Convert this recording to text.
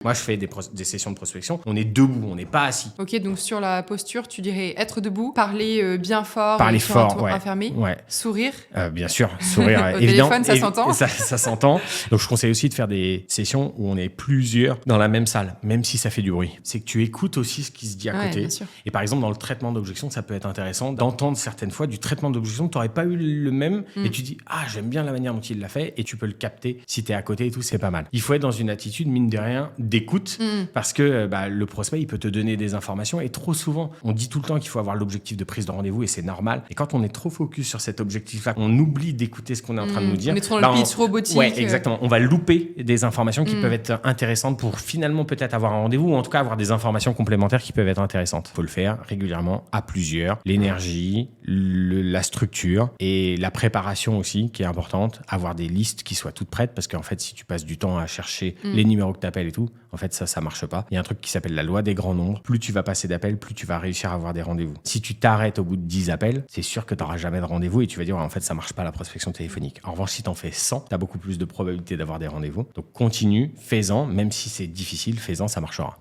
Moi, je fais des sessions de prospection. On est debout, on n'est pas assis. Ok, donc sur la posture, tu dirais être debout, parler bien fort, Parler sur un fort, ton ouais. fermé, Ouais. sourire. Bien sûr, sourire Au évident. téléphone, ça s'entend. Ça s'entend. Donc, je conseille aussi de faire des sessions où on est plusieurs dans la même salle, même si ça fait du bruit. C'est que tu écoutes aussi ce qui se dit à côté. Bien sûr. Et par exemple, dans le traitement d'objection, ça peut être intéressant d'entendre certaines fois du traitement d'objection que tu n'aurais pas eu le même. Et tu dis, j'aime bien la manière dont il l'a fait. Et tu peux le capter si tu es à côté et tout, c'est pas mal. Il faut être dans une attitude, mine de rien, d'écoute. Parce que le prospect, il peut te donner des informations. Et trop souvent, on dit tout le temps qu'il faut avoir l'objectif de prise de rendez-vous et c'est normal. Et quand on est trop focus sur cet objectif-là, on oublie d'écouter ce qu'on est en train de nous dire. On est trop dans le pitch robotique. Ouais, exactement. On va louper des informations qui peuvent être intéressantes pour finalement peut-être avoir un rendez-vous ou en tout cas avoir des informations complémentaires qui peuvent être intéressantes. Il faut le faire régulièrement à plusieurs. L'énergie, la structure et la préparation aussi qui est importante. Avoir des listes qui soient toutes prêtes parce qu'en fait, si tu passes du temps à chercher les numéros que tu appelles et tout, en fait, ça marche pas. Il y a un truc qui s'appelle la loi des grands nombres. Plus tu vas passer d'appels, plus tu vas réussir à avoir des rendez-vous. Si tu t'arrêtes au bout de 10 appels, c'est sûr que tu n'auras jamais de rendez-vous et tu vas dire, en fait, ça marche pas la prospection téléphonique. En revanche, si tu en fais 100, tu as beaucoup plus de probabilité d'avoir des rendez-vous. Donc, continue, fais-en, même si c'est difficile, fais-en, ça marchera.